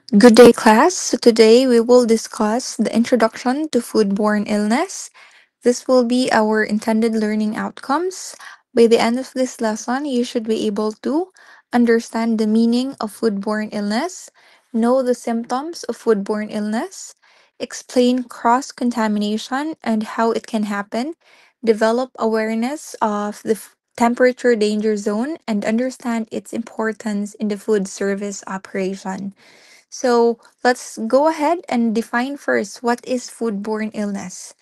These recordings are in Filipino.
Good day, class. So today we will discuss the introduction to foodborne illness. This will be our intended learning outcomes. By the end of this lesson, you should be able to understand the meaning of foodborne illness, know the symptoms of foodborne illness, explain cross contamination and how it can happen, develop awareness of the temperature danger zone, and understand its importance in the food service operation. So let's go ahead and define first what is foodborne illness.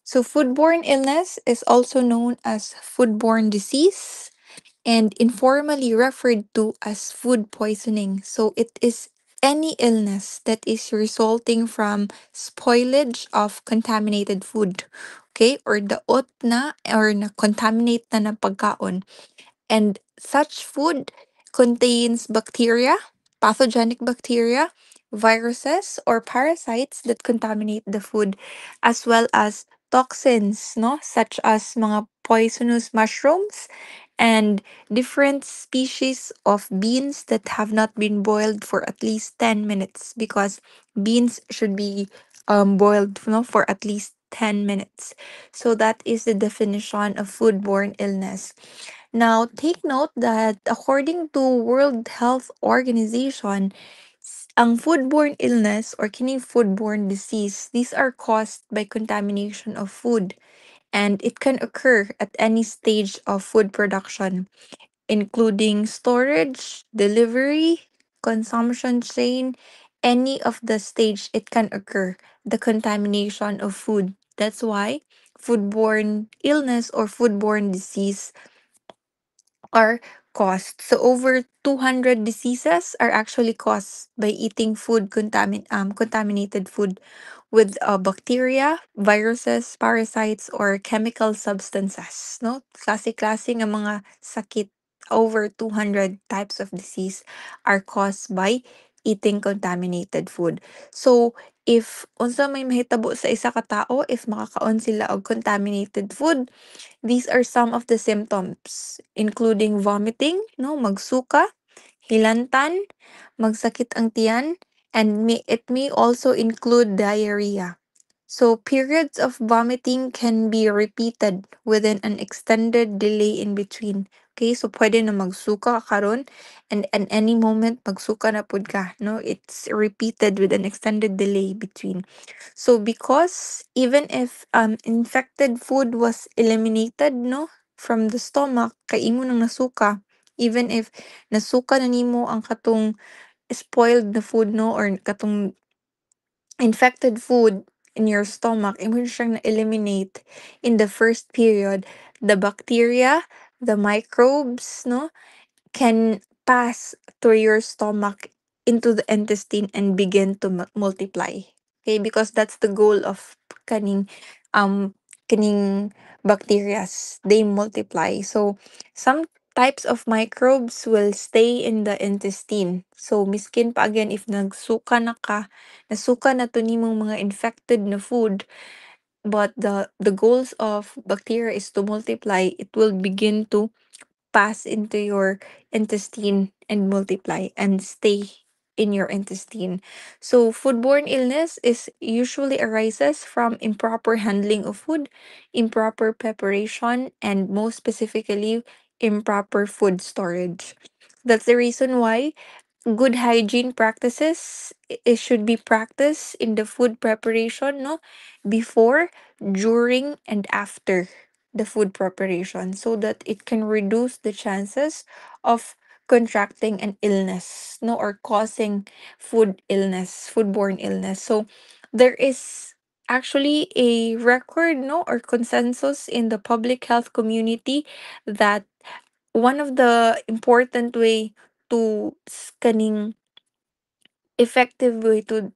So, foodborne illness is also known as foodborne disease and informally referred to as food poisoning. So, it is any illness that is resulting from spoilage of contaminated food. Okay? Or daot na or na contaminate na pagkaon. And such food contains bacteria, pathogenic bacteria, viruses, or parasites that contaminate the food, as well as toxins, no, such as mga poisonous mushrooms and different species of beans that have not been boiled for at least 10 minutes because beans should be boiled, no, for at least 10 minutes. So that is the definition of foodborne illness. Now, take note that according to World Health Organization, ang foodborne illness or kining foodborne disease, these are caused by contamination of food and it can occur at any stage of food production, including storage, delivery, consumption chain, any of the stage it can occur, the contamination of food. That's why foodborne illness or foodborne disease are caused. So over 200 diseases are actually caused by eating contaminated food with bacteria, viruses, parasites, or chemical substances. No, klase-klase nga mga sakit. Over 200 types of disease are caused by eating contaminated food. So if unsa may mahitabo sa isa ka tao, if makakaon sila og contaminated food, these are some of the symptoms, including vomiting, no, magsuka, hilantan, magsakit ang tiyan, and it may also include diarrhea. So, periods of vomiting can be repeated within an extended delay in between. Okay, so pwede na magsuka ka karon and at any moment magsuka na pud ka, no? It's repeated with an extended delay between. So because even if infected food was eliminated, no, from the stomach kay imo nang nasuka, even if nasuka na nimo ang katong spoiled na food, no, or katong infected food in your stomach, imo na siyang na-eliminate in the first period, the bacteria, the microbes, no, can pass through your stomach into the intestine and begin to multiply. Okay, because that's the goal of kaning um kaning bacterias. They multiply. So some types of microbes will stay in the intestine. So miskin pa again if nasuka na to nimong mga infected na food, but the goals of bacteria is to multiply, it will begin to pass into your intestine and multiply and stay in your intestine. So foodborne illness is usually arises from improper handling of food, improper preparation, and most specifically improper food storage. That's the reason why good hygiene practices it should be practiced in the food preparation, no, before, during, and after the food preparation so that it can reduce the chances of contracting an illness, no, or causing foodborne illness. So there is actually a record, no, or consensus in the public health community that one of the important way to kaning effective way to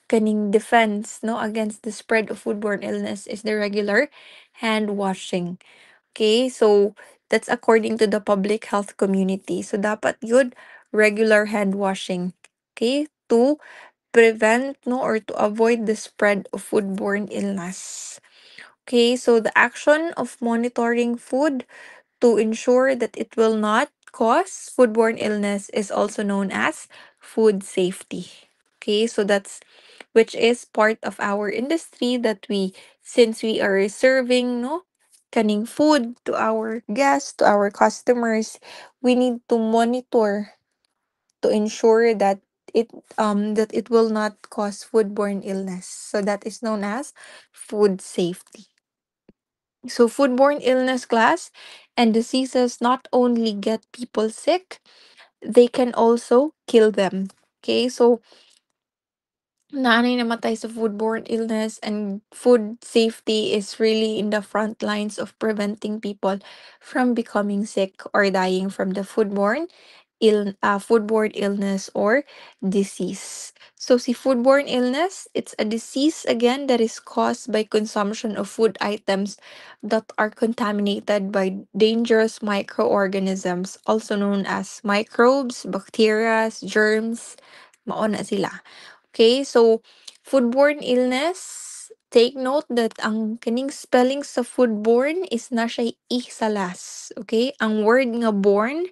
kaning defense, no, against the spread of foodborne illness is the regular hand washing. Okay, so that's according to the public health community. So dapat yun regular hand washing. Okay, to prevent, no, or to avoid the spread of foodborne illness. Okay, so the action of monitoring food to ensure that it will not cause foodborne illness is also known as food safety. Okay, so that's which is part of our industry that we since we are serving no canning food to our guests, to our customers, we need to monitor to ensure it that it will not cause foodborne illness. So that is known as food safety. So foodborne illness class and diseases not only get people sick, they can also kill them. Okay, so nanay namatay sa foodborne illness, and food safety is really in the front lines of preventing people from becoming sick or dying from the foodborne illness or disease. So si foodborne illness, it's a disease again that is caused by consumption of food items that are contaminated by dangerous microorganisms, also known as microbes, bacteria, germs, mauna sila. Okay, so foodborne illness, take note that ang kining spelling sa foodborne is na siya I sa last. Okay? Ang word nga born,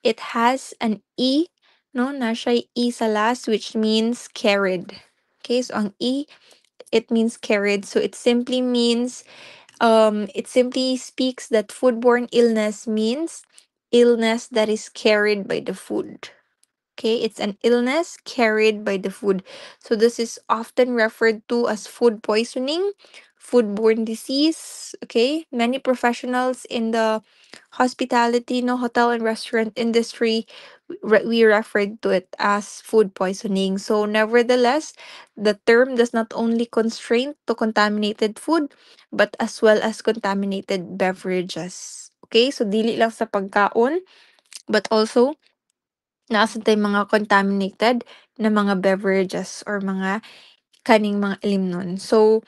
it has an E, no? Na siya I sa last, which means carried. Okay, so ang I, it means carried. So it simply speaks that foodborne illness means illness that is carried by the food. Okay, it's an illness carried by the food. So this is often referred to as food poisoning, foodborne disease. Okay, many professionals in the hospitality, no, hotel and restaurant industry, we referred to it as food poisoning. So nevertheless, the term does not only constrain to contaminated food, but as well as contaminated beverages. Okay, so dili lang sa pagkaon, but also nasa tayong mga contaminated na mga beverages or mga kaning mga ilimnon. So,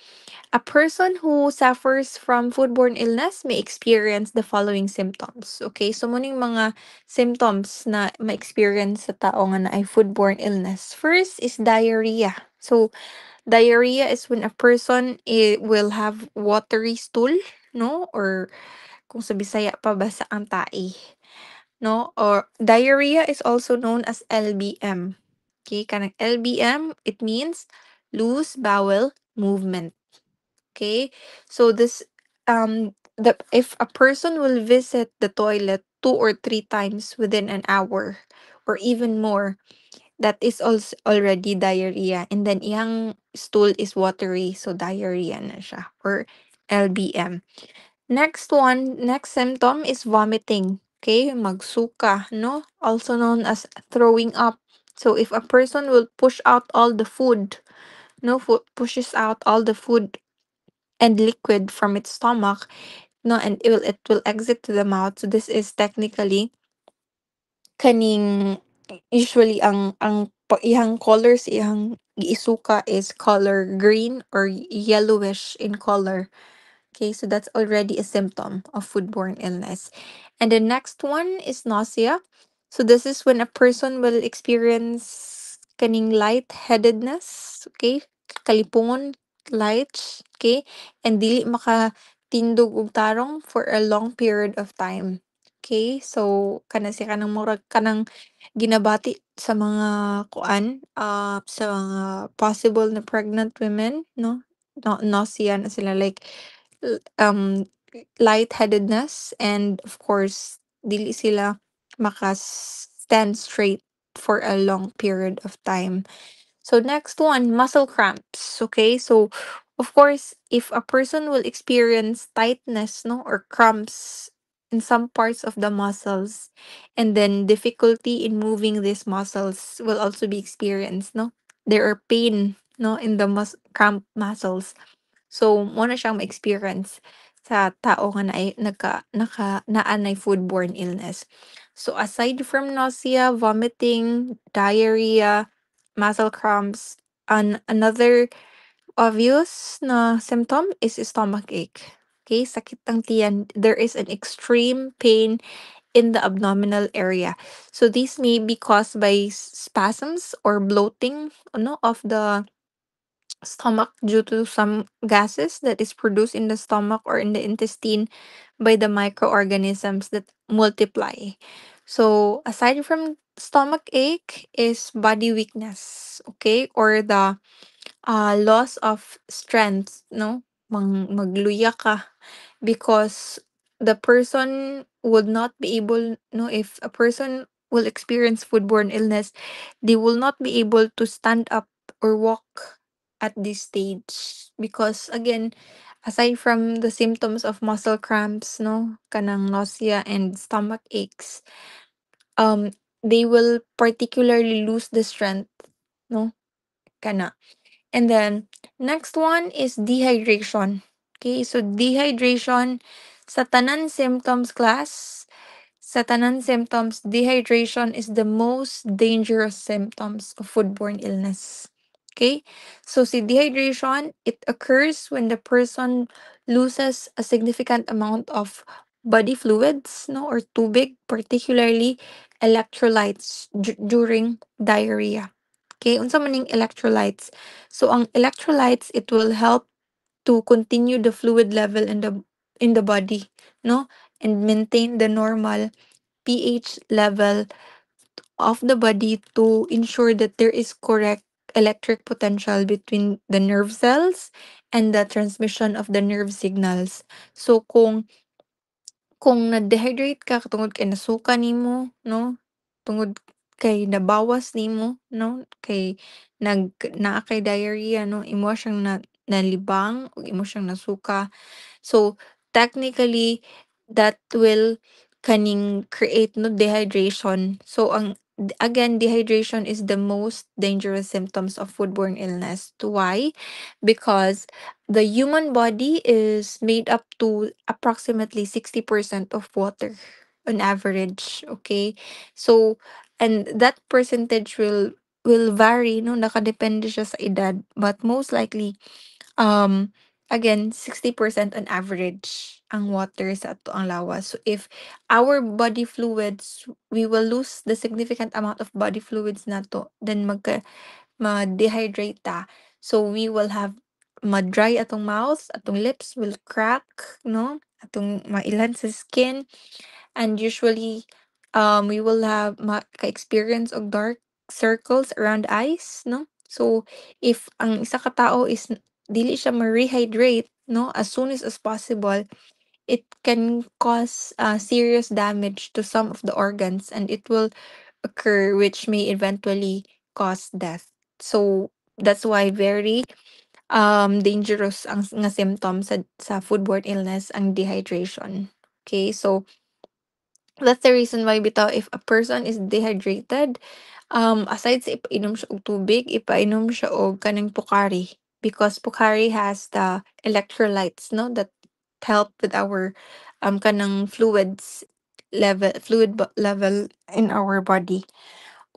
a person who suffers from foodborne illness may experience the following symptoms. Okay, so muning mga symptoms na ma-experience sa tao nga na ay foodborne illness. First is diarrhea. So, diarrhea is when a person will have watery stool, no? Or kung sa Bisaya pa, basa ang tae. No, or diarrhea is also known as LBM. Okay, kanang LBM, it means loose bowel movement. Okay, so this the if a person will visit the toilet 2 or 3 times within an hour or even more, that is also already diarrhea, and then iyang stool is watery, so diarrhea na siya or LBM. Next symptom is vomiting. Okay, magsuka, no? Also known as throwing up. So if a person will push out all the food, no, pushes out all the food and liquid from its stomach, no, and it will exit to the mouth. So this is technically kaning usually iyang colors iyang giisuka is color green or yellowish in color. Okay, so that's already a symptom of foodborne illness. And the next one is nausea. So this is when a person will experience kaning lightheadedness, okay? Kalipungon, light, okay? And dili makatindog og tarong for a long period of time. Okay? So kana siya kanang murag kanang ginabati sa mga sa mga possible na pregnant women, no? No, nausea na sila like l- um lightheadedness, and of course dili sila stand straight for a long period of time. So next one, muscle cramps. Okay, so of course if a person will experience tightness, no, or cramps in some parts of the muscles, and then difficulty in moving these muscles will also be experienced, no, there are pain, no, in the cramp muscles. So, mo na siyang ma-experience sa tao nga naa nay foodborne illness. So, aside from nausea, vomiting, diarrhea, muscle cramps, another obvious na symptom is stomach ache. Okay, sakit ng tiyan. There is an extreme pain in the abdominal area. So, this may be caused by spasms or bloating, no, of the stomach due to some gases that is produced in the stomach or in the intestine by the microorganisms that multiply. So aside from stomach ache is body weakness, okay? Or the loss of strength, no? Magluya ka because the person would not be able, no, if a person will experience foodborne illness, they will not be able to stand up or walk at this stage because again, aside from the symptoms of muscle cramps, no, kanang nausea and stomach aches, um they will particularly lose the strength, no, kana. And then next one is dehydration. Okay, so dehydration sa tanan symptoms class, sa tanan symptoms, dehydration is the most dangerous symptoms of foodborne illness. Okay? So si dehydration, it occurs when the person loses a significant amount of body fluids, no, or tubig, particularly electrolytes during diarrhea. Okay, unsa man ning electrolytes? So ang electrolytes, it will help to continue the fluid level in the body, no, and maintain the normal pH level of the body to ensure that there is correct electric potential between the nerve cells and the transmission of the nerve signals. So kung na-dehydrate ka tungod kay nasuka nimo, no, tungod kay nabawas nimo, no, kay naa kay diarrhea, no, imo siyang nalibang ug imo siyang nasuka. So, technically, that will kaning create no dehydration. So, again, dehydration is the most dangerous symptoms of foodborne illness. Why? Because the human body is made up to approximately 60% of water on average. Okay. So, and that percentage will vary, no, nakadepende siya sa edad, but most likely again 60% on average ang water sa ato ang lawas. So if our body fluids, we will lose the significant amount of body fluids nato, then ma-dehydrate ta. So we will have ma-dry atong mouth, atong lips will crack, no? Atong mailan sa skin, and usually we will have ka-experience of dark circles around eyes, no? So if ang isa ka tao is dili siya ma-rehydrate, no, as soon as possible, it can cause serious damage to some of the organs, and it will occur which may eventually cause death. So that's why very dangerous ang nga symptoms sa foodborne illness ang dehydration. Okay, so that's the reason why bitaw if a person is dehydrated, aside sa ipainom siya og tubig, ipainom siya og kanang Pocari because Pocari has the electrolytes, no, that help with our kanang fluid level in our body.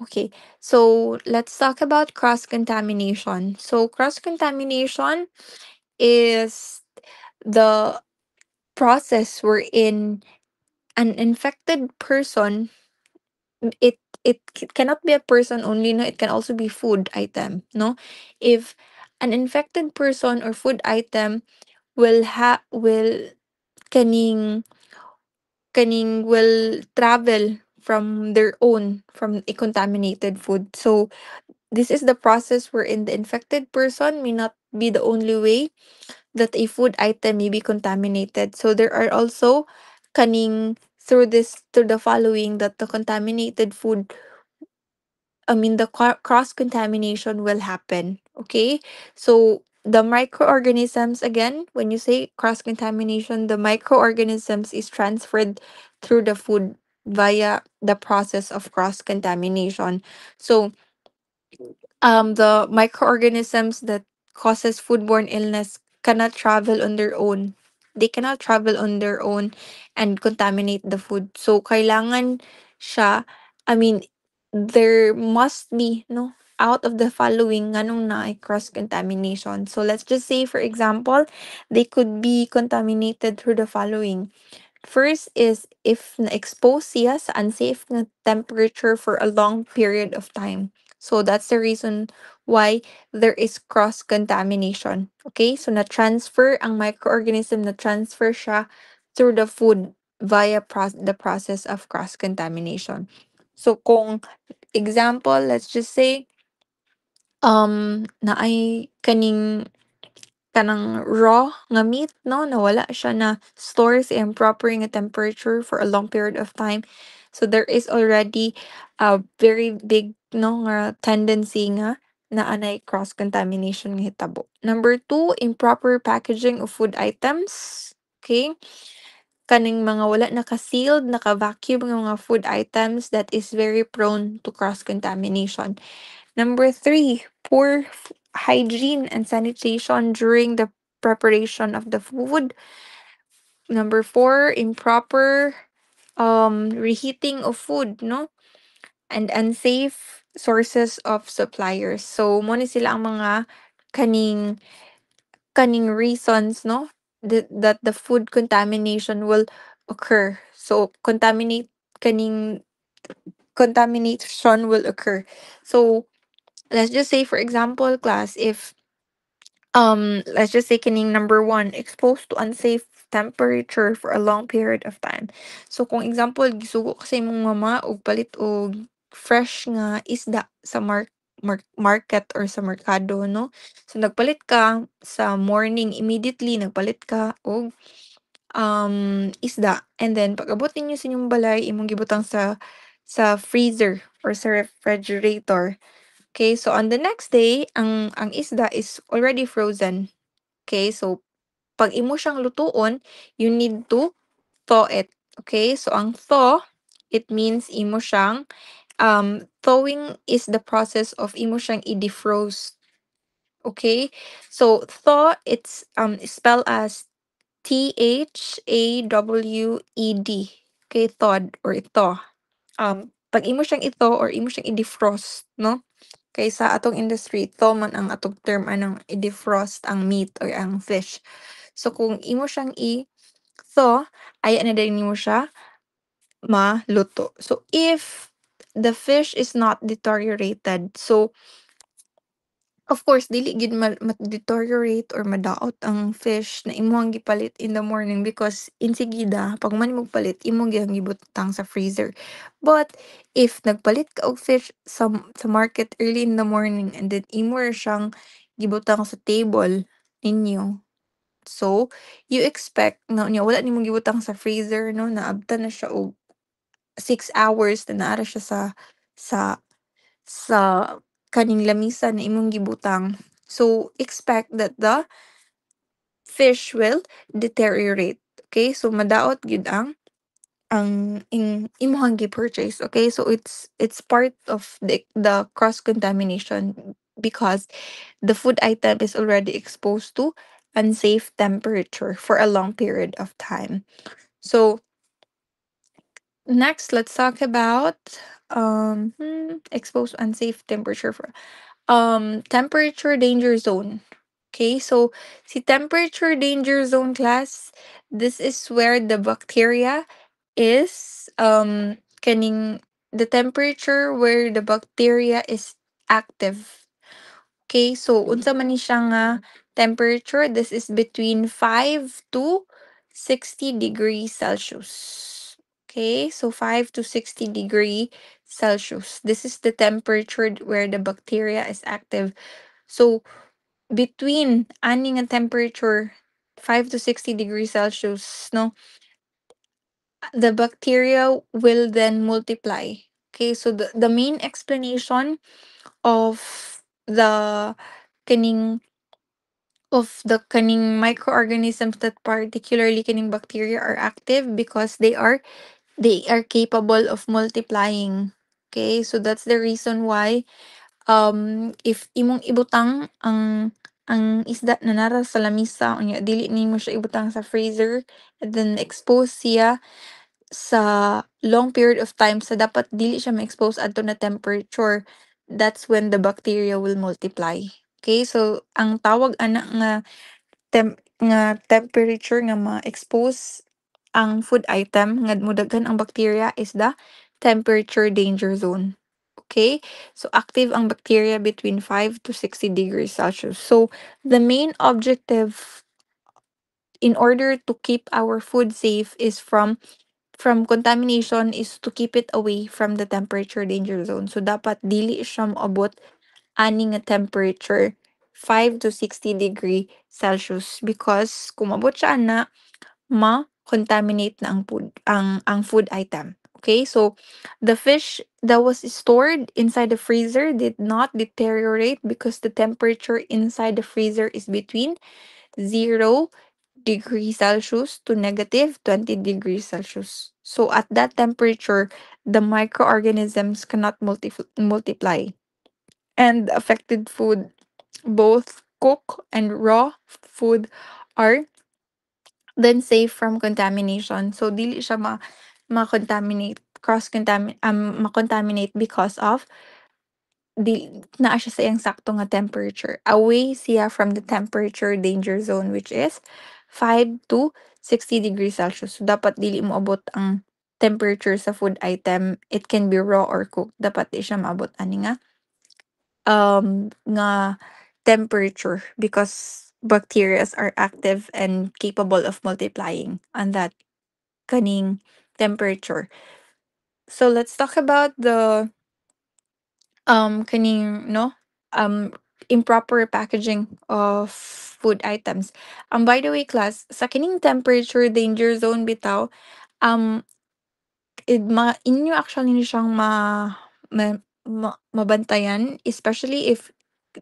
Okay, so let's talk about cross contamination. So cross contamination is the process wherein an infected person, cannot be a person only, no, it can also be food item, no. If an infected person or food item will kaning will travel from their own from a contaminated food. So this is the process wherein the infected person may not be the only way that a food item may be contaminated. So there are also kaning through the following that the contaminated food, I mean, the cross contamination will happen. Okay. So the microorganisms, again, when you say cross contamination, the microorganisms is transferred through the food via the process of cross contamination. So the microorganisms that causes foodborne illness cannot travel on their own. They cannot travel on their own and contaminate the food. So kailangan siya, I mean, there must be, no, out of the following nganong na cross contamination. So let's just say for example, they could be contaminated through the following. First is if na-expose siya sa unsafe na temperature for a long period of time. So that's the reason why there is cross-contamination. Okay? So na-transfer ang microorganism, na-transfer siya through the food. via the process of cross contamination. So kung example, let's just say na ay kaning kanang raw nga meat, no, nawala siya na store sa improper nga temperature for a long period of time. So there is already a very big, no, nga tendency nga na anay cross contamination nga hitabo. Number two, improper packaging of food items. Okay, kaning mga wala naka-sealed, naka-vacuum nga mga food items that is very prone to cross contamination. Number three, poor hygiene and sanitation during the preparation of the food. Number four, improper reheating of food, no? And unsafe sources of suppliers. So, mo ni sila ang mga kaning kaning reasons, no? That the food contamination will occur. So, kaning contamination will occur. So, let's just say for example, class, if let's just say kining number one, exposed to unsafe temperature for a long period of time. So kung example gisugo kasi imong mama og palit og fresh nga isda sa market or sa merkado, no? So nagpalit ka sa morning, immediately nagpalit ka og isda, and then pag abot ninyo sa inyong balay imong gibutang sa freezer or sa refrigerator. Okay, so on the next day, ang isda is already frozen. Okay, so pag imo siyang lutuon, you need to thaw it. Okay, so ang thaw, it means imo siyang, thawing is the process of imo siyang i-defrost. Okay, so thaw, it's spelled as THAWED. Okay, thawed or thaw. Pag imo siyang ito or imo siyang i-defrost, no? Kay sa atong industry, ito man ang atong term anong i-defrost ang meat or ang fish. So kung imo siyang i-thaw, ay na din nimo siya maluto. So if the fish is not deteriorated, so of course dili gid ma-deteriorate or madaot ang fish na imong gipalit in the morning because insigida pag man mo palit imo gyud gibutang sa freezer. But if nagpalit ka og fish sa market early in the morning and then imo ra siyang gibutang sa table ninyo, so you expect na unya wala nimong gibutang sa freezer, no, naabtan na siya og 6 hours na naara siya sa sa kaning lamisa na imong gibutang. So, expect that the fish will deteriorate. Okay? So, madaot gyud ang imong gi-purchase. Okay? So, it's part of the cross contamination because the food item is already exposed to unsafe temperature for a long period of time. So, next, let's talk about exposed unsafe temperature for temperature danger zone. Okay, so si temperature danger zone, class, this is where the bacteria is kaning the temperature where the bacteria is active. Okay, so unsa man ni siya nga temperature, this is between 5 to 60 degrees Celsius. Okay, so 5 to 60 degree Celsius. This is the temperature where the bacteria is active. So between ani nga temperature 5 to 60 degrees Celsius, no, the bacteria will then multiply. Okay, so the main explanation of the kaning kaning microorganisms that particularly kaning bacteria are active because they are capable of multiplying. Okay, so that's the reason why if imong ibutang ang isda na nara sa lamisa unya dili nimo siya ibutang sa freezer and then expose siya sa long period of time sa dapat dili siya ma-expose adto na temperature, that's when the bacteria will multiply. Okay, so ang tawag ana nga temperature nga ma-expose ang food item nga mudaghan ang bacteria is the temperature danger zone. Okay? So active ang bacteria between 5 to 60 degrees Celsius. So the main objective in order to keep our food safe is from from contamination is to keep it away from the temperature danger zone. So dapat dili siya moabot ani nga temperature 5 to 60 degree Celsius, because kung mabot siya ana, ma-contaminate na ang food item. Okay, so the fish that was stored inside the freezer did not deteriorate because the temperature inside the freezer is between 0 degrees Celsius to negative 20 degrees Celsius. So at that temperature, the microorganisms cannot multiply, and affected food, both cooked and raw food, are then safe from contamination. So dili siya ma-contaminate, ma-contaminate because of naa siya sa iyang sakto nga temperature. Away siya from the temperature danger zone, which is 5 to 60 degrees Celsius. So dapat dili mo abot ang temperature sa food item. It can be raw or cooked. Dapat di siya maabot ani nga temperature, because bacteria are active and capable of multiplying on that kaning temperature. So let's talk about the kaning no um improper packaging of food items. By the way, class, sa kining temperature danger zone bitaw, um inyo actually ni siyang mabantayan, especially if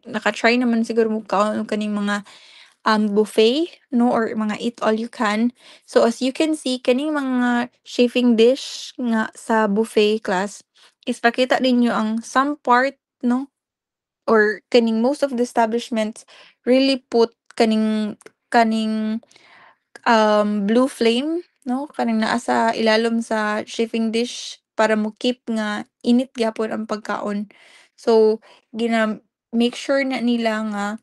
naka-try naman siguro mo kaning mga buffet, no, or mga eat all you can. So as you can see, kaning mga chafing dish nga sa buffet, class, is pakita ninyo ang some part, no, or kaning most of the establishments really put kaning blue flame, no, kaning naa sa ilalom sa chafing dish para mo keep nga init gyapon ang pagkaon. So make sure na nila nga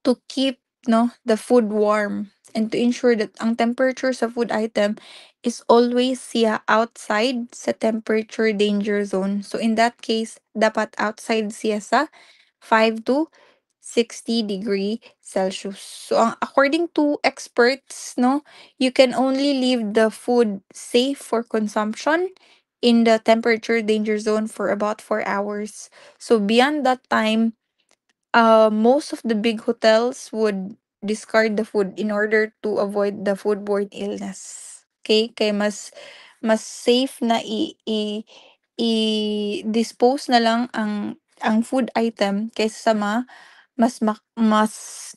to keep, no, the food warm, and to ensure that ang temperature sa food item is always siya outside sa temperature danger zone. So in that case, dapat outside siya sa 5 to 60 degree Celsius. So according to experts, no, you can only leave the food safe for consumption in the temperature danger zone for about 4 hours. So beyond that time, most of the big hotels would discard the food in order to avoid the foodborne illness. Okay? Kaya mas safe na i-dispose na lang ang food item kaysa sa mas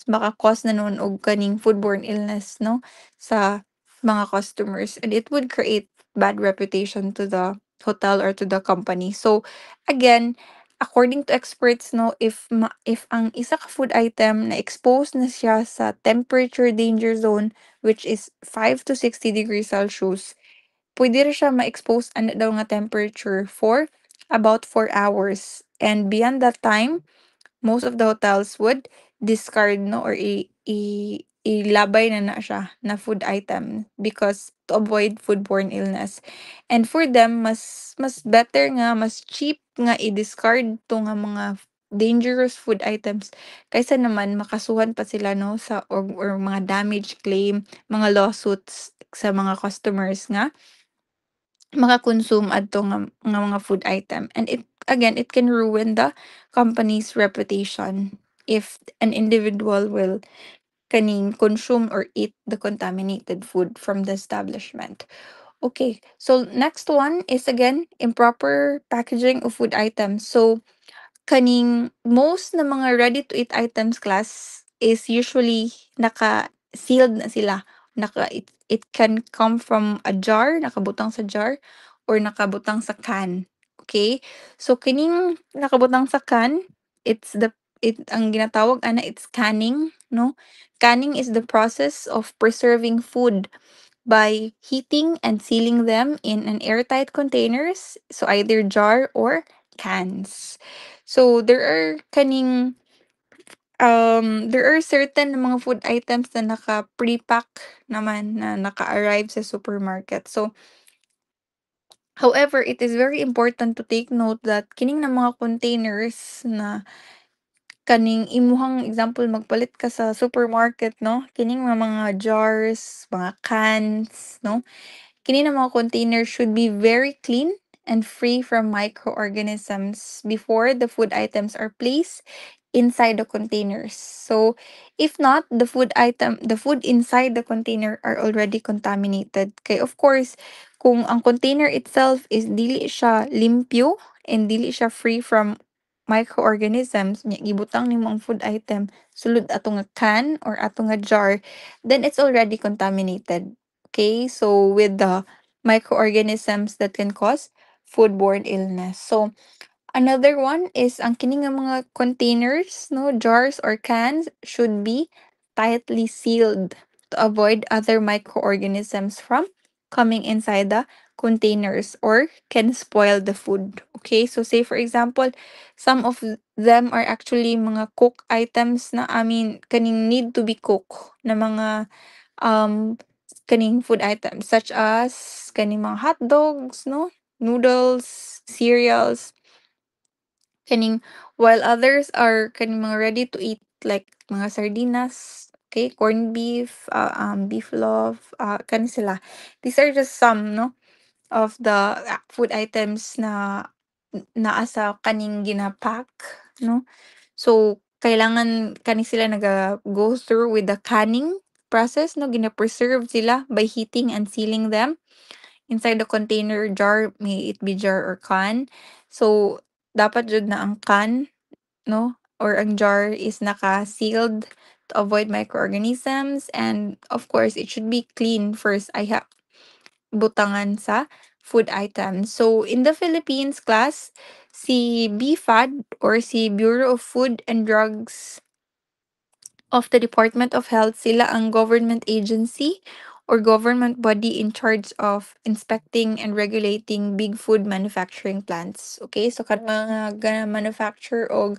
maka-cause na nun og kaning foodborne illness, no, sa mga customers, and it would create bad reputation to the hotel or to the company. So again, according to experts, no, if ang isa ka food item na expose na siya sa temperature danger zone, which is 5 to 60 degrees Celsius, pwede rin siya ma-expose ano daw nga temperature for about 4 hours. And beyond that time, most of the hotels would discard, no, or ilabay na siya na food item, because to avoid foodborne illness. And for them, mas better nga, mas cheap nga i-discard to nga mga dangerous food items, kaysa naman makasuhan pa sila, no, sa or mga damage claim, mga lawsuits sa mga customers nga maka-consume adto nga mga food item, and it can ruin the company's reputation if an individual will kaning consume or eat the contaminated food from the establishment. Okay, so next one is again improper packaging of food items. So kaning most na mga ready to eat items, class, is usually naka-sealed na sila. It can come from a jar, nakabutang sa jar, or nakabutang sa can. Okay? So kining nakabutang sa can, it's the ang ginatawag ana, it's canning, no? Canning is the process of preserving food by heating and sealing them in an airtight containers, so either jar or cans. So there are certain mga food items na naka-pre-pack naman, na naka-arrive sa supermarket. So however, it is very important to take note that kining na mga containers na kaning imuhang example, magpalit ka sa supermarket, no, kining mga jars, mga cans, no, kini na mga container should be very clean and free from microorganisms before the food items are placed inside the containers. So, if not, the food inside the container are already contaminated. Kay of course, kung ang container itself is dili siya limpyo and dili siya free from microorganisms, nya gibutang nimo ang food item sulod ato nga can or ato nga jar, then it's already contaminated. Okay? So, with the microorganisms that can cause foodborne illness. So, another one is ang kini nga mga containers, no, jars or cans should be tightly sealed to avoid other microorganisms from coming inside the containers or can spoil the food. Okay, so say for example, some of them are actually mga cook items na I mean kaning need to be cooked na mga um kaning food items such as kaning mga hot dogs, no, noodles, cereals, kaning while others are kaning mga ready to eat like mga sardinas, okay, corned beef, beef loaf, kani sila. These are just some, no, of the food items na naa sa kaning ginapack, no. So kailangan kani sila go through with the canning process, no, gina-preserve sila by heating and sealing them inside the container jar, may it be jar or can. So dapat jud na ang can, no, or ang jar is naka-sealed to avoid microorganisms, and of course it should be clean first ay butangan sa food items. So in the Philippines class, si BFAD or si Bureau of Food and Drugs of the Department of Health, sila ang government agency or government body in charge of inspecting and regulating big food manufacturing plants. Okay, so kan mga manufacture og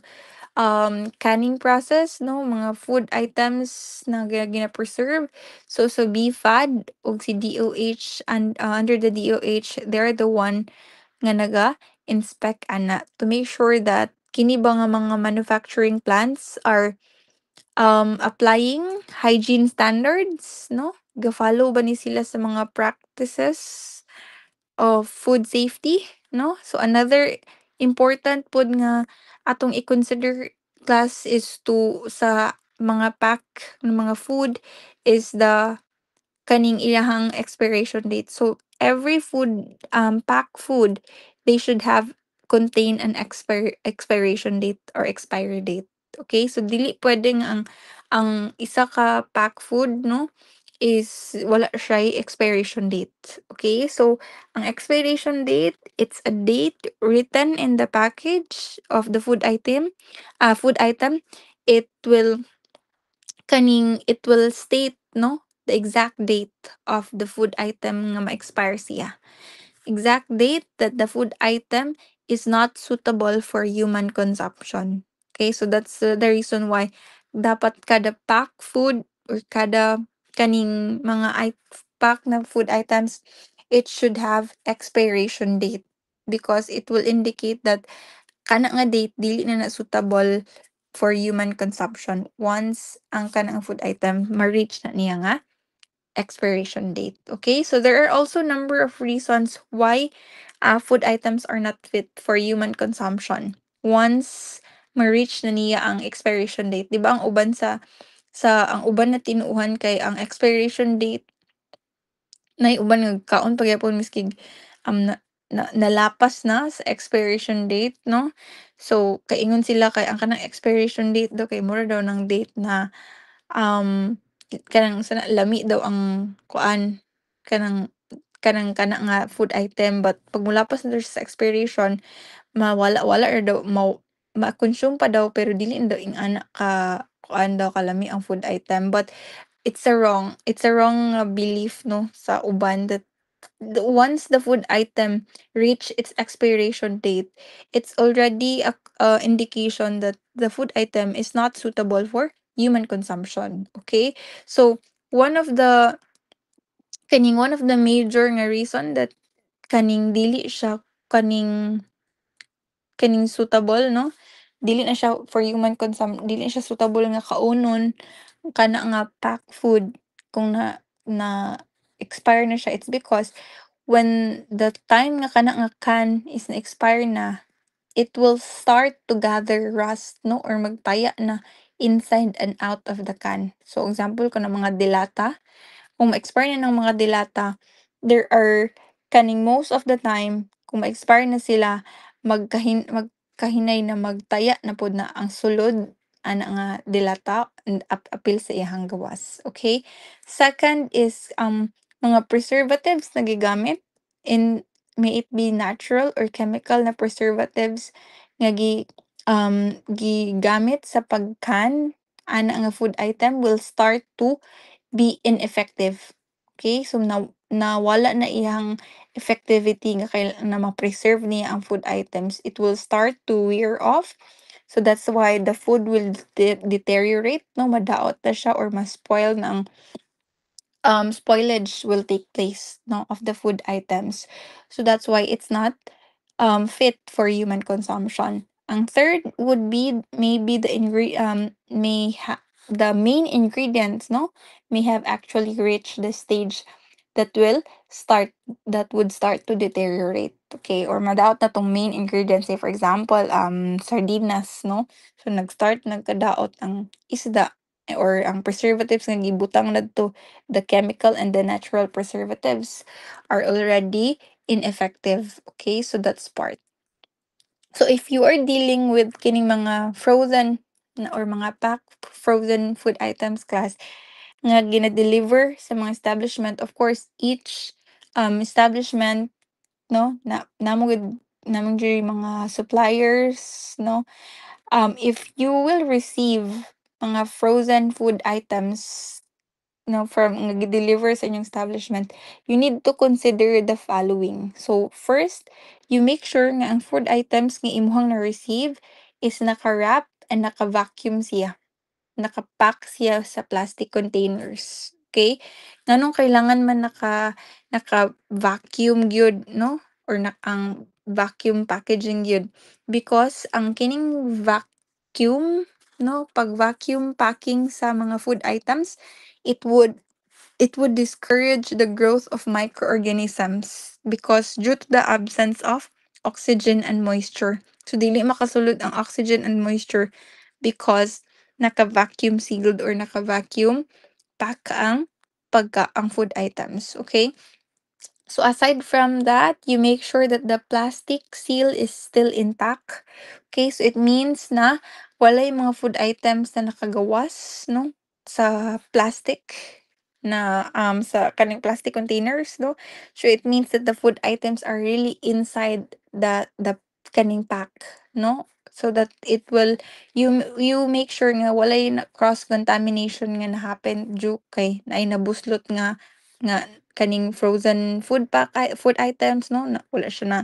canning process, no, mga food items na gina-preserve. So BFAD ug si DOH, and under the DOH, they're the one nga naga-inspect ana to make sure that kini ba nga mga manufacturing plants are applying hygiene standards, no? Ga-follow ba ni sila sa mga practices of food safety, no? So another important pod nga atong i-consider class is to sa mga pack ng mga food is the kaning iyahang expiration date. So every food pack food, they should have contain an expiration date or expiry date. Okay? So dili pwedeng ang isa ka pack food, no, is wala siya expiration date. Okay? So ang expiration date, it's a date written in the package of the food item. It will it will state, no, the exact date of the food item nga ma-expire siya. Exact date that the food item is not suitable for human consumption. Okay, so that's the reason why dapat kada pack food or kada kaning mga pack na food items, it should have expiration date because it will indicate that kana nga date dili na suitable for human consumption once ang kanang food item ma-reach na niya nga expiration date. Okay, so there are also number of reasons why food items are not fit for human consumption once ma-reach na niya ang expiration date. Di ba ang uban ang uban na tinuuhan kay ang expiration date na uban nga kaon pagyapon miski nalapas na sa expiration date, no? So kaingon sila kay ang kanang expiration date daw kay mura daw ng date na um kanang sana lami daw ang kuan kanang kana nga food item, but pag molapas na daw siya sa expiration mawala-wala ra daw ma-consume pa daw pero dili na daw ing ana ka kuan daw kalami ang food item, but it's a wrong belief, no, sa uban that once the food item reach its expiration date, it's already a indication that the food item is not suitable for human consumption. Okay, so one of the major nga reason that kaning dili siya kaning kaning suitable, no, dili na siya for human dili na siya suitable nga kaunon kana nga pack food kung na expire na siya, it's because when the time nga kana nga can is na-expire na, it will start to gather rust, no, or magtaya na inside and out of the can. So, example ko ng mga dilata, kung ma-expire na ng mga dilata, there are kaning most of the time, kung ma-expire na sila, magkahinay na magtaya na pod na ang sulod ana nga dilata and apil sa iyang gawas. Okay? Second is mga preservatives na gigamit in may it be natural or chemical na preservatives nga gigamit sa pagkan ana nga food item will start to be ineffective. Okay, so nawala na iyang effectivity nga na ma-preserve niya ang food items. It will start to wear off. So that's why the food will deteriorate, no, madaot na siya or ma-spoil na ang spoilage will take place, no, of the food items. So that's why it's not fit for human consumption. Ang third would be maybe the main ingredients, no, may have actually reached the stage that will start that would start to deteriorate. Okay, or madaot na tong main ingredients, say for example sardinas, no, so nagkadaot ang isda or ang preservatives nga gibutang nadto, the chemical and the natural preservatives are already ineffective. Okay, so that's part. So if you are dealing with kining mga frozen or mga packed frozen food items class nga gina-deliver sa mga establishment, of course each establishment, no, namo gid namo gyud mga suppliers, no, if you will receive mga frozen food items, no, from nga gi-deliver sa inyong establishment, you need to consider the following. So, first, you make sure nga ang food items nga imong na-receive is naka-wrap and naka-vacuum siya. Naka-pack siya sa plastic containers. Okay? Nganong kailangan man naka-vacuum gyud, no? Or ang vacuum packaging gyud? Because ang kining vacuum, no, pag vacuum packing sa mga food items, it would it would discourage the growth of microorganisms because due to the absence of oxygen and moisture. So dili makasulod ang oxygen and moisture because naka-vacuum sealed or naka-vacuum pack ang food items. Okay? So aside from that, you make sure that the plastic seal is still intact. Okay, so it means na wala yung mga food items na nakagawas, no, sa plastic na sa kaning plastic containers, no. So it means that the food items are really inside the kaning pack, no. So that it will you make sure nga wala yung cross contamination nga na happen due kay na ay nabuslot nga kaning frozen food items, no, na wala siya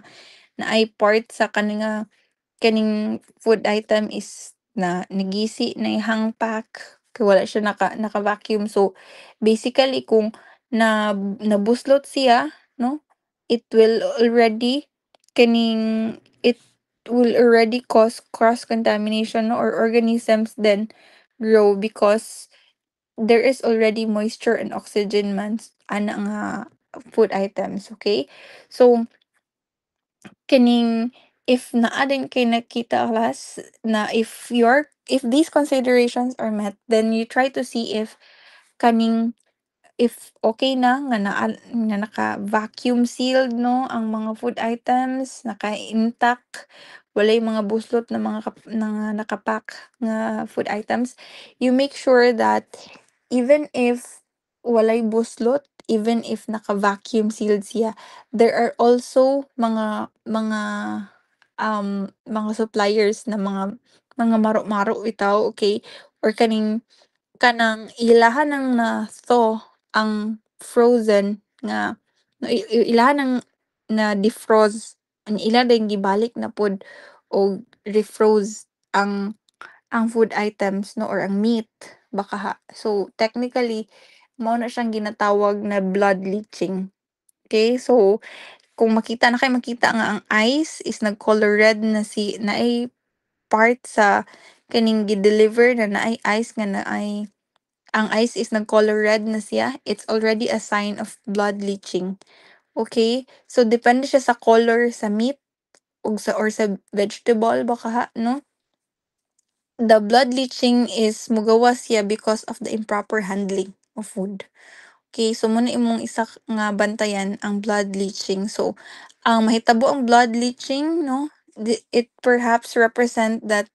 na ay part sa kaning food item is na nagisi na ihang pack kay wala siya naka-vacuum. So, basically kung nabuslot siya, no, it will already it will already cause cross contamination, no, or organisms then grow because there is already moisture and oxygen man ana nga food items. Okay, so kining if naa din kay nakita class na if these considerations are met, then you try to see kaning if okay na nga naka-vacuum sealed, no, ang mga food items, naka-intact, walay mga buslot na mga na naka-pack nga food items, you make sure that even if walay buslot, even if naka-vacuum sealed siya, there are also mga suppliers na mga maro-maro bitaw, okay, or kanang ilahan ng na-thaw ang frozen nga no, ilahan ng na-defrost ang ila din gibalik na pod o refroze ang food items, no, or ang meat baka ha. So technically mao na siyang ginatawag na blood leaching. Okay, so kung makita nga ang ice is nag-color red na ay part sa kaning gi-deliver na naay ice nga naay ang ice is nag-color red na siya, it's already a sign of blood leaching. Okay? So, depende siya sa color sa meat or sa vegetable baka ha, no? The blood leaching is mugawa siya because of the improper handling of food. Okay, so muna imong isa nga bantayan ang blood leaching. So, ang mahitabo ang blood leaching, no? It perhaps represent that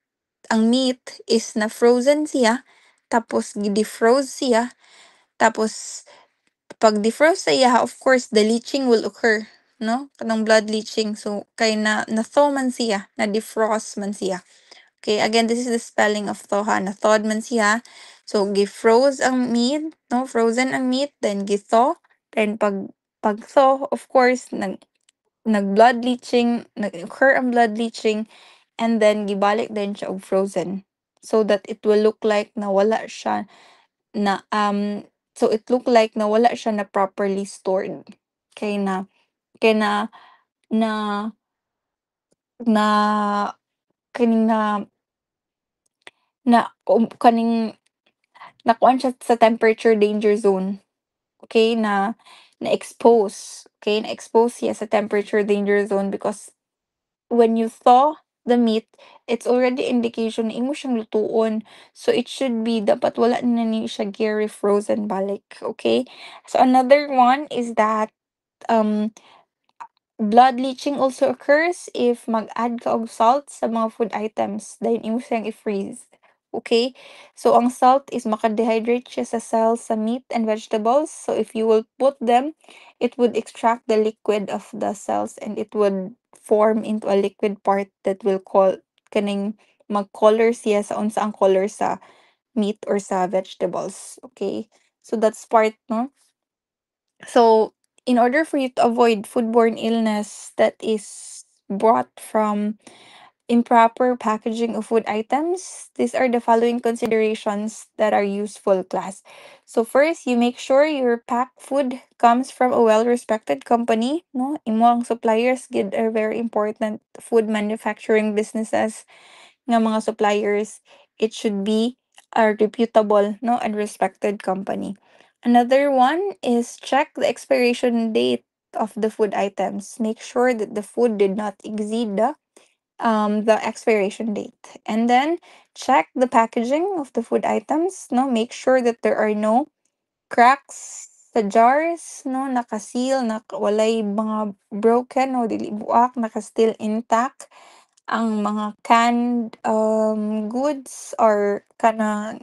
ang meat is na frozen siya, tapos defroze siya, tapos pag defroze siya, of course, the leaching will occur, no? Kanang blood leaching. So, kay na thaw man siya, na defrost man siya. Okay, again, this is the spelling of thoha. Na thawed man siya. So, gifroze ang meat, no? Frozen ang meat, then githaw. Then, pag thaw, of course, nag-blood leaching, nag-occur ang blood leaching, and then gibalik din siya og frozen. So that it will look like nawala siya na, so it look like nawala siya na properly stored. Kay na, kay na, na, kaning kaning nakuan siya sa temperature danger zone, okay, na-expose, okay, na-expose siya sa temperature danger zone because when you thaw the meat, it's already indication na imo siyang lutuon. So, it should be dapat wala na ni siya geri frozen balik, okay? So, another one is that, um, blood leaching also occurs if mag-add ka og salt sa mga food items then imo siyang i-freeze. Okay? So ang salt is maka-dehydrate siya sa cells sa meat and vegetables. So if you will put them, it would extract the liquid of the cells and it would form into a liquid part that will call kaning mag-color siya sa unsa ang color sa meat or sa vegetables. Okay? So that's part, no? So, in order for you to avoid foodborne illness that is brought from improper packaging of food items, these are the following considerations that are useful, class. So, first, you make sure your packed food comes from a well-respected company. No, imo ang suppliers gid are very important food manufacturing businesses nga mga suppliers. It should be a reputable, no, and respected company. Another one is check the expiration date of the food items. Make sure that the food did not exceed the expiration date. And then check the packaging of the food items. No, make sure that there are no cracks sa jars, no, nakaseal, walay mga broken o dili buak, naka-still intact. Ang mga canned goods or kanang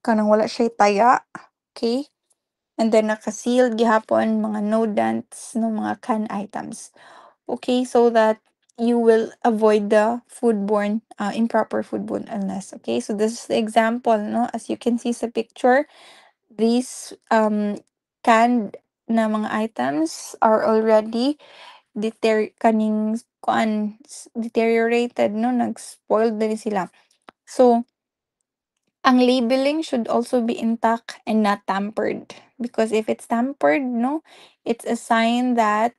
wala siya taya, okay? And then naka-sealed gihapon mga no dents no mga canned items. Okay, so that you will avoid the foodborne improper foodborne illness. Okay, so this is the example, no? As you can see sa picture, these canned na mga items are already kaning deteriorated, no? Nag-spoiled na sila. So, ang labeling should also be intact and not tampered. Because if it's tampered, no, it's a sign that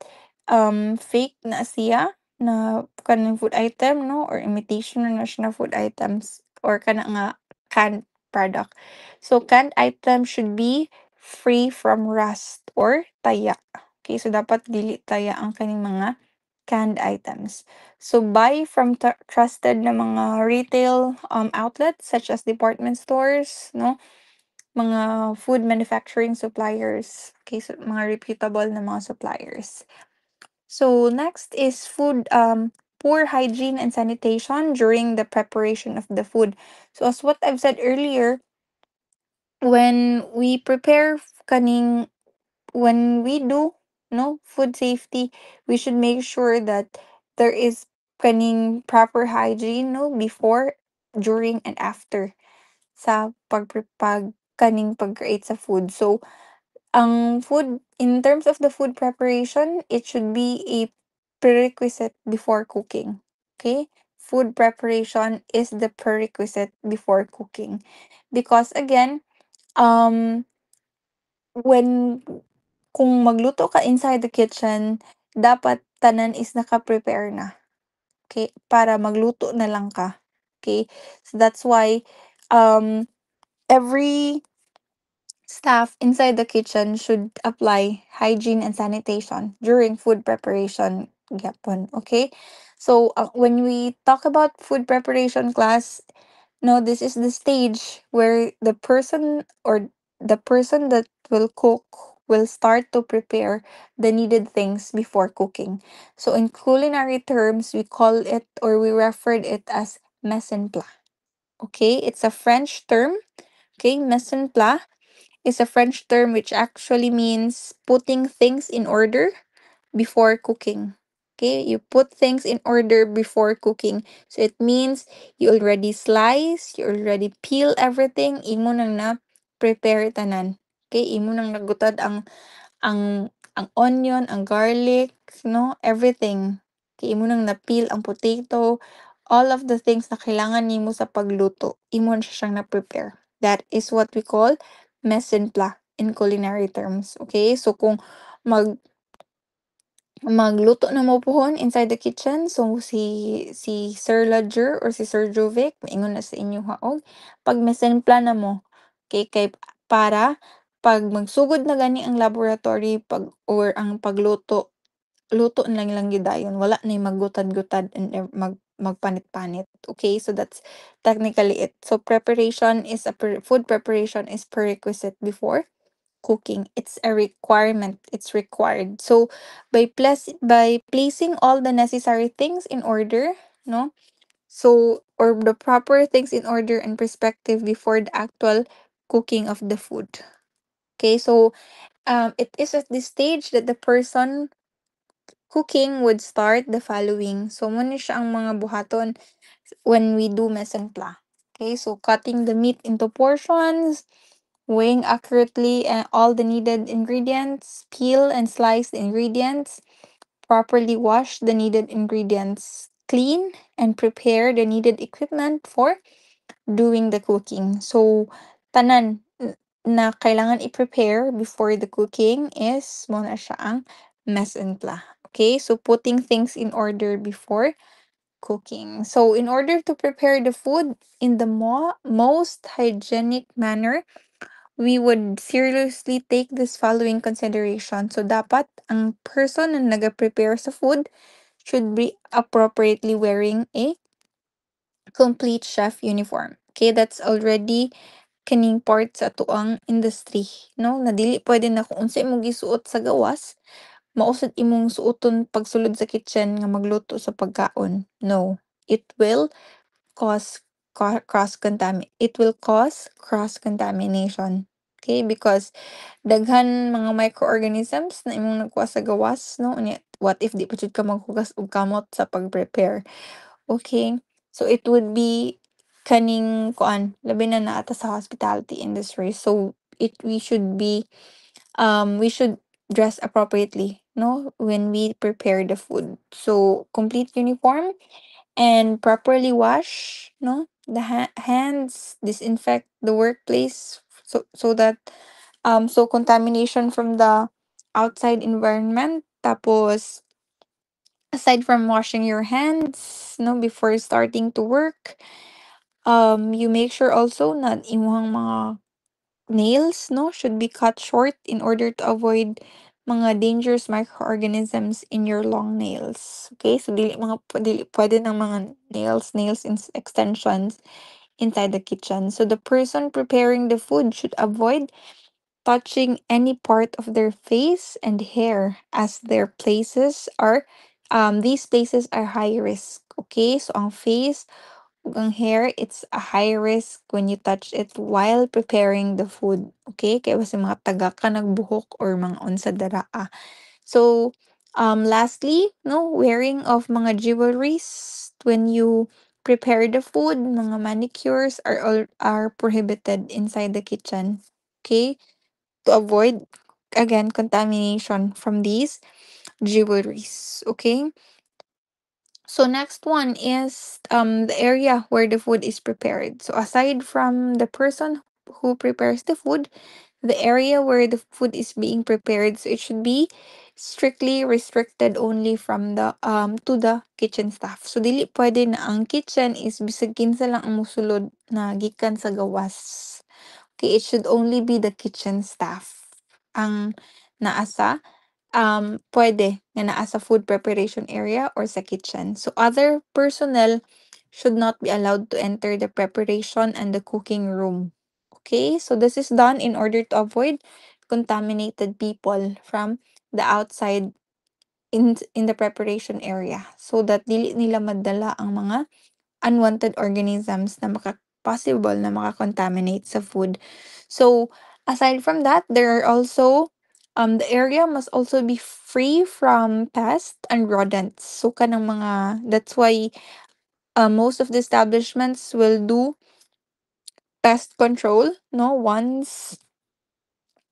fake na siya na kanang food item, no, or imitation na siya na food items or kana nga canned product. So canned item should be free from rust or taya. Okay, so dapat dili taya ang kaning mga canned items. So buy from trusted na mga retail outlets such as department stores, no? Mga food manufacturing suppliers. Okay, so mga reputable na mga suppliers. So next is food poor hygiene and sanitation during the preparation of the food. So as what I've said earlier, when we prepare kaning when we do no food safety, we should make sure that there is kaning proper hygiene, no, before, during, and after sa pag-create sa food. So ang food in terms of the food preparation, it should be a prerequisite before cooking. Okay, food preparation is the prerequisite before cooking because again, um when kung magluto ka inside the kitchen, dapat tanan is naka-prepare na, okay, para magluto na lang ka, okay? So that's why, um, every Staff inside the kitchen should apply hygiene and sanitation during food preparation. Gyapon, okay? So when we talk about food preparation class, no, this is the stage where the person that will cook will start to prepare the needed things before cooking. So in culinary terms, we call it or we referred it as mise en place. Okay, it's a French term. Okay, mise en place is a French term which actually means putting things in order before cooking. Okay, you put things in order before cooking. So it means you already slice, you already peel everything, imo nang na prepare tanan. Okay, imo nang nagutad ang onion, ang garlic, no, everything. Okay, imo nang na-peel ang potato, all of the things na kailangan nimo sa pagluto, imo na siya siyang na-prepare. That is what we call mise en place in culinary terms. Okay, so kung mag magluto na mo pohon inside the kitchen. So, si Sir Ledger or si Sir Jovic, maingon na sa inyo haog. Pag mesempla na mo, okay, kay para pag magsugod na gani ang laboratory pag or ang pagluto, luto na lang gidayon. Wala na yung maggutad-gutad and magpanit-panit. Okay, so that's technically it. So preparation is food preparation is prerequisite before cooking. It's a requirement. It's required. So by placing all the necessary things in order, no? So or the proper things in order and perspective before the actual cooking of the food. Okay, so it is at this stage that the person cooking would start the following. So muna siya ang mga buhaton when we do mise en place. Okay, so cutting the meat into portions, weighing accurately all the needed ingredients, peel and slice the ingredients, properly wash the needed ingredients, clean and prepare the needed equipment for doing the cooking. So, tanan na kailangan i-prepare before the cooking is muna siya ang mise en place. Okay, so putting things in order before cooking. So, in order to prepare the food in the most hygienic manner, we would seriously take this following consideration. So, dapat ang person na nag-prepare sa food should be appropriately wearing a complete chef uniform. Okay, that's already kaning part sa tuang industry. No, na dili pwede na kung unsa imong gisuot sa gawas, mausad imong suoton pagsulod sa kitchen nga magluto sa pagkaon. No, it will cause cross contamination. Okay, because daghan mga microorganisms na imong nagkuha sa gawas, no? Unya, what if di pa jud ka maghugas og kamot sa pag-prepare? Okay, so it would be kaning kuan, labi na naata sa hospitality industry. So we should dress appropriately, no? When we prepare the food. So complete uniform and properly wash, no, the hands, disinfect the workplace so that so contamination from the outside environment. Tapos aside from washing your hands, no, before starting to work, you make sure also na imuhang mga nails, no, should be cut short in order to avoid mga dangerous microorganisms in your long nails. Okay? So dili pwede ng mga nails extensions inside the kitchen. So the person preparing the food should avoid touching any part of their face and hair as these places are high risk. Okay? So ang face ang hair, it's a high risk when you touch it while preparing the food. Okay? Kaya basta mga taga ka nagbuhok or mga unsa dara. So, lastly, no, wearing of mga jewelries when you prepare the food, mga manicures are prohibited inside the kitchen. Okay? To avoid again contamination from these jewelries. Okay? So next one is the area where the food is prepared. So aside from the person who prepares the food, the area where the food is being prepared, so it should be strictly restricted only from the to the kitchen staff. So dili pwede na ang kitchen is bisag kinsa lang ang mosulod na gikan sa gawas. Okay, it should only be the kitchen staff ang naa sa puwede nga naa sa food preparation area or sa kitchen. So other personnel should not be allowed to enter the preparation and the cooking room. Okay? So this is done in order to avoid contaminated people from the outside in the preparation area so that dili nila madala ang mga unwanted organisms na possible na maka-contaminate sa food. So, aside from that, there are also the area must also be free from pests and rodents. So, kanang mga that's why most of the establishments will do pest control, no, once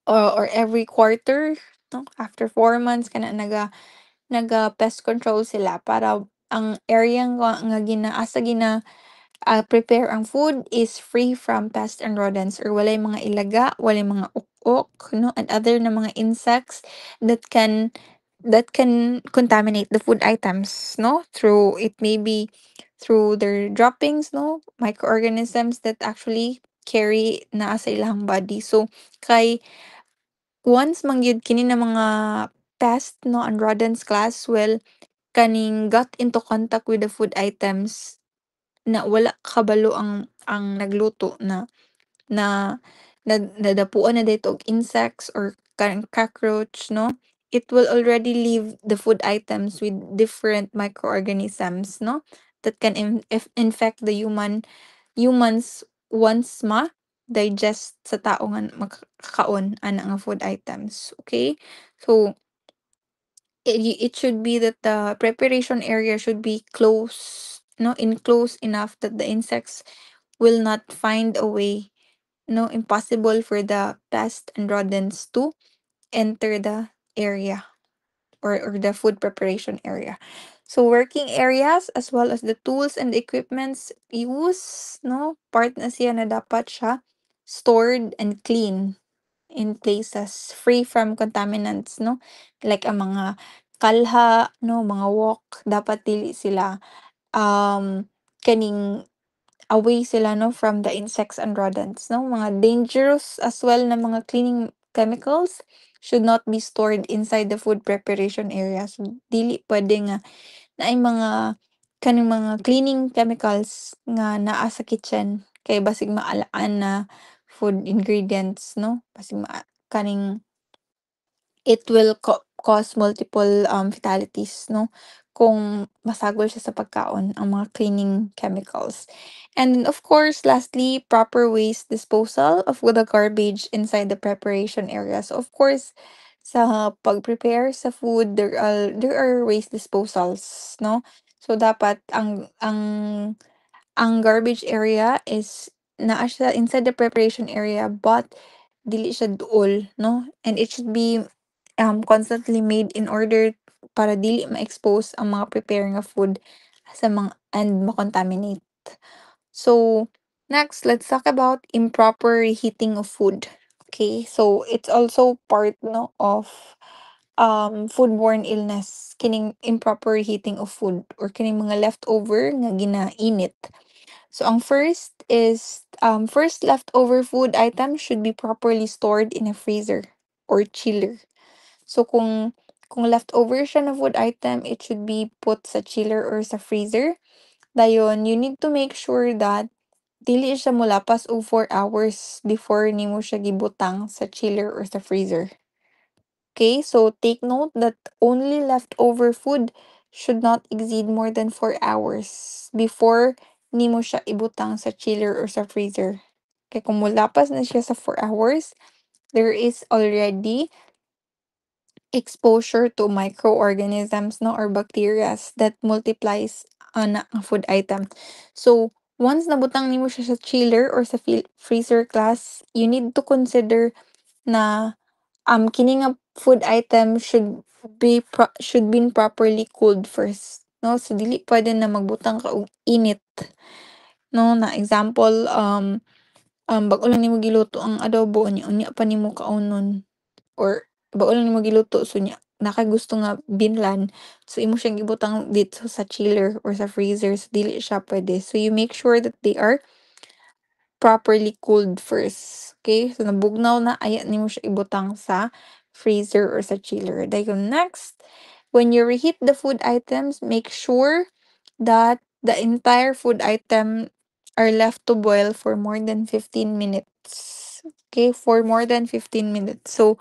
or every quarter, no, after 4 months kana naga-pest control sila para ang area nga asa prepare ang food is free from pests and rodents or walay mga ilaga, walay mga ukok, no, and other na mga insects that can contaminate the food items, no, through it may be through their droppings, no, microorganisms that actually carry naa sa ilang body. So kay once mangyud kini na mga pest, no, and rodents class, well, kaning got into contact with the food items na wala kabalo ang nagluto na na nadapuan na dito og insects or cockroach, no, it will already leave the food items with different microorganisms, no, that can infect the humans once digest sa tao nga makakaon ana nga food items. Okay, so it should be that the preparation area should be close, no, enclosed enough that the insects will not find a way, no, impossible for the pests and rodents to enter the area or the food preparation area. So working areas as well as the tools and equipments use, no, part na siya na dapat siya stored and clean in places free from contaminants, no? Like ang mga kalha, no, mga wok, dapat dili sila kaning away sila, no, from the insects and rodents, no? Mga dangerous as well na mga cleaning chemicals should not be stored inside the food preparation area. So, dili pwede nga na ay mga kaning mga cleaning chemicals nga naa sa kitchen kay basig maalaan na food ingredients, no? Basig kaning it will cause multiple fatalities, no, kung masagol siya sa pagkaon ang mga cleaning chemicals. And of course, lastly, proper waste disposal of the garbage inside the preparation area. So of course, sa pag-prepare sa food, there are waste disposals, no? So dapat ang garbage area is naa siya inside the preparation area but dili siya duol, no? And it should be constantly made in order para dili ma-expose ang mga prepare nga food sa mga and ma-contaminate. So, next, let's talk about improper heating of food. Okay, so it's also part, no, of foodborne illness, kining improper heating of food or kining mga leftover nga ginainit. So ang first is first leftover food items should be properly stored in a freezer or chiller. So kung leftover siya na food item, it should be put sa chiller or sa freezer. Dayon, you need to make sure that dili siya molapas og 4 hours before nimo siya gibutang sa chiller or sa freezer. Okay, so take note that only leftover food should not exceed more than 4 hours before nimo siya ibutang sa chiller or sa freezer. Kaya kung molapas na siya sa 4 hours, there is already exposure to microorganisms, no, or bacterias that multiplies on a food item. So, once nabutang nimo siya sa chiller or sa freezer class, you need to consider na kini nga food item should been properly cooled first, no? So dili pwede na magbutang ka og init, no? Na example, bago lang nimo giluto ang adobo unya unya pa nimo kaunon or bago lang nimo giluto so nya nakagusto nga binlan, so imo siyang ibutang dito sa chiller or sa freezer, so dili siya pwede. So you make sure that they are properly cooled first. Okay? So nabugnaw na, aya nimo siya ibutang sa freezer or sa chiller. Dayon next, when you reheat the food items, make sure that the entire food item are left to boil for more than 15 minutes. Okay? For more than 15 minutes. So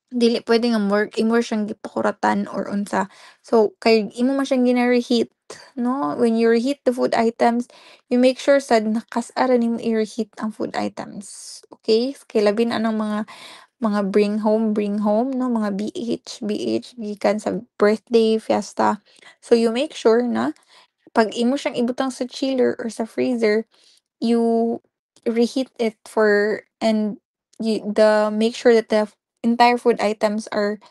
dili puwede nga imo siyang gipakuratan or unsa. So, kay imo man siyang gina-reheat, 'no? When you reheat the food items, you make sure sad nakasara nimo i-reheat ang food items, okay? Kay labi na ang mga bring home 'no, mga BH gikan sa birthday, fiesta. So, you make sure na 'pag imo siyang ibutang sa chiller or sa freezer, you reheat it for and make sure that the entire food items are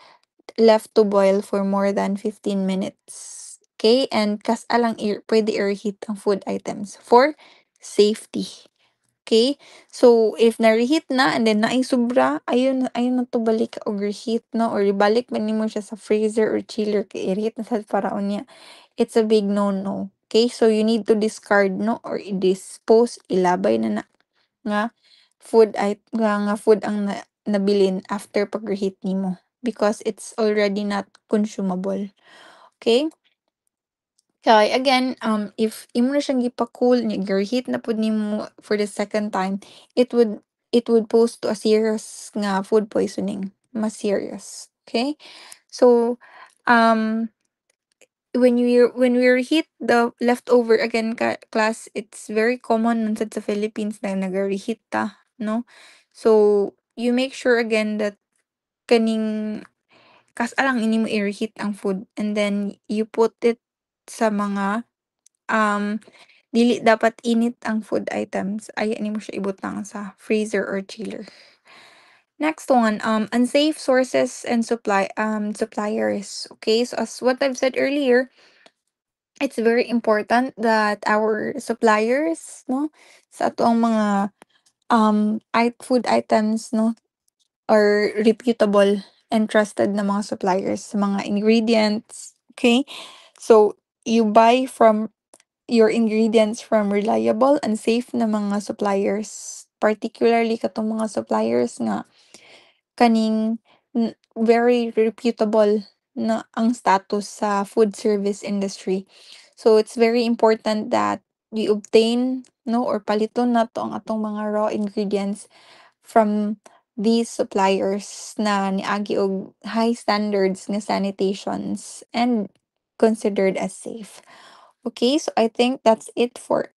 left to boil for more than 15 minutes. Okay? And alang pwede i-reheat ang food items for safety. Okay? So, if na-reheat na and then naay sobra, ayun na to balik og reheat no or ibalik man nimo siya sa freezer or chiller kay i-reheat na sad paraon niya. It's a big no-no. Okay? So, you need to discard no or i-dispose, ilabay na nga nga food ang nabilin after pag-reheat nimo because it's already not consumable, okay? Kaya again, if imo na siyang gipa-cool, reheat na pud nimo for the second time, it would it would pose to a serious nga food poisoning, mas serious, okay? So, um, when we reheat the leftover again class, it's very common man sad sa Philippines na naga-reheat ta, no? So, you make sure again that kaning alang ini mo i-reheat ang food and then you put it sa mga, um, dili dapat init ang food items, aya nimo siya ibutang sa freezer or chiller. Next one, unsafe sources and suppliers. Okay, so as what I've said earlier, it's very important that our suppliers, no, sa atoang mga food items, no, are reputable and trusted na mga suppliers sa mga ingredients. Okay? So, you buy from your ingredients from reliable and safe na mga suppliers. Particularly katong mga suppliers nga kaning very reputable na ang status sa food service industry. So it's very important that we obtain no or paliton nato ang atong mga raw ingredients from these suppliers na niagi og high standards nga sanitations and considered as safe. Okay, so I think that's it for